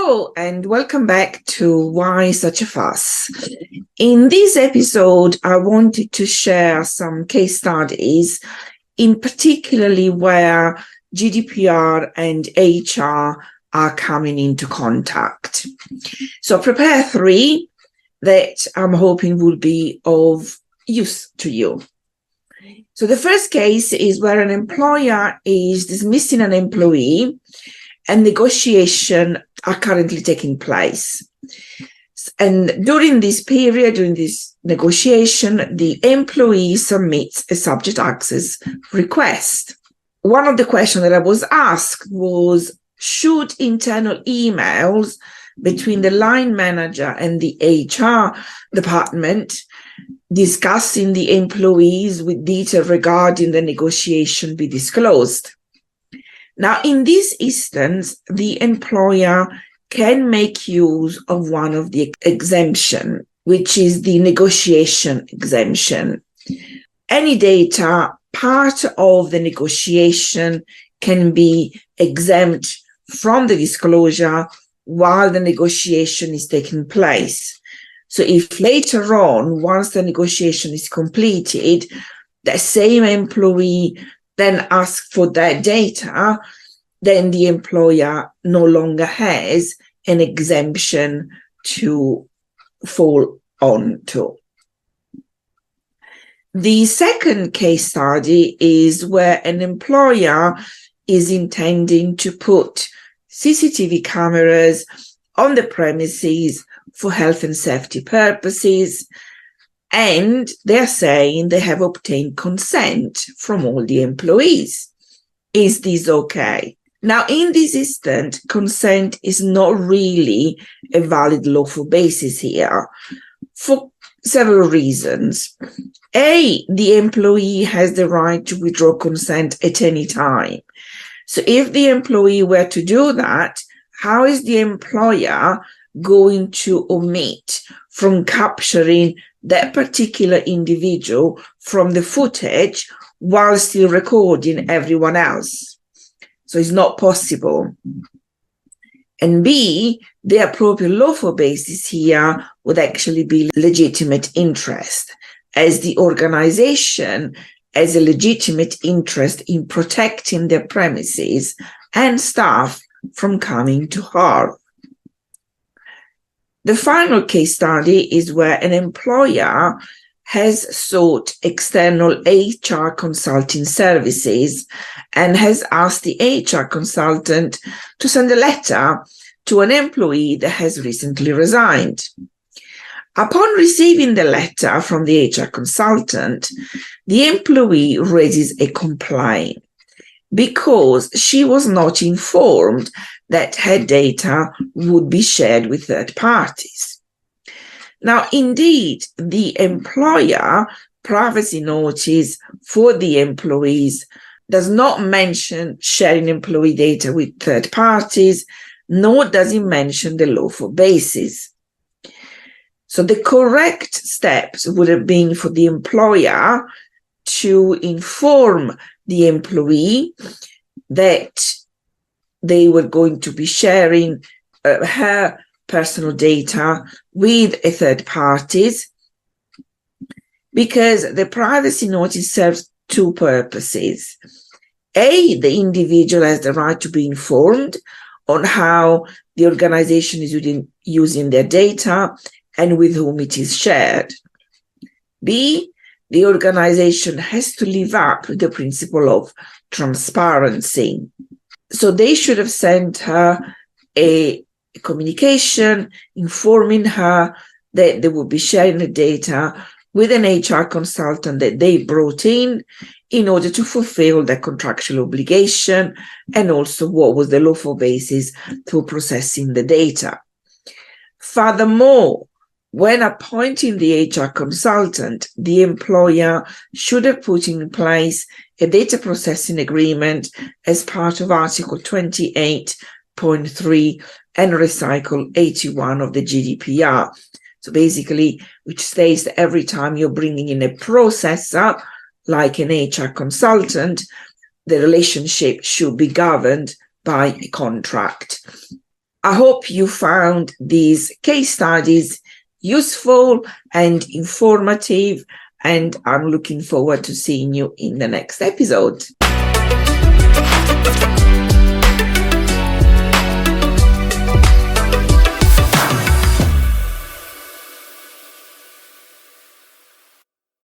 Hello and welcome back to Why Such a Fuss. In this episode, I wanted to share some case studies, in particularly where GDPR and HR are coming into contact. So prepare 3 that I'm hoping will be of use to you. So the first case is where an employer is dismissing an employee and negotiations are currently taking place. And during this period, during this negotiation, the employee submits a subject access request. One of the questions that I was asked was, should internal emails between the line manager and the HR department discussing the employees with detail regarding the negotiation be disclosed? Now, in this instance, the employer can make use of one of the exemption, which is the negotiation exemption. Any data part of the negotiation can be exempt from the disclosure while the negotiation is taking place. So if later on, once the negotiation is completed, the same employee then asks for that data, then the employer no longer has an exemption to fall on to. The second case study is where an employer is intending to put CCTV cameras on the premises for health and safety purposes, and they're saying they have obtained consent from all the employees. Is this okay? Now, in this instance, consent is not really a valid lawful basis here for several reasons. A, the employee has the right to withdraw consent at any time. So if the employee were to do that, how is the employer going to omit from capturing that particular individual from the footage while still recording everyone else? So it's not possible. And B, the appropriate lawful basis here would actually be legitimate interest, as the organization has a legitimate interest in protecting their premises and staff from coming to harm. The final case study is where an employer has sought external HR consulting services and has asked the HR consultant to send a letter to an employee that has recently resigned. Upon receiving the letter from the HR consultant, the employee raises a complaint because she was not informed that her data would be shared with third parties. Now, indeed, the employer privacy notice for the employees does not mention sharing employee data with third parties, nor does it mention the lawful basis. So the correct steps would have been for the employer to inform the employee that they were going to be sharing her personal data with a third parties, because the privacy notice serves 2 purposes. A, the individual has the right to be informed on how the organization is using their data and with whom it is shared. B, the organization has to live up to the principle of transparency. So they should have sent her a communication informing her that they would be sharing the data with an HR consultant that they brought in order to fulfill their contractual obligation, and also what was the lawful basis for processing the data. Furthermore, when appointing the HR consultant, the employer should have put in place a data processing agreement as part of Article 28.3 and Recycle 81 of the GDPR. So basically, which states that every time you're bringing in a processor, like an HR consultant, the relationship should be governed by a contract. I hope you found these case studies useful and informative, and I'm looking forward to seeing you in the next episode.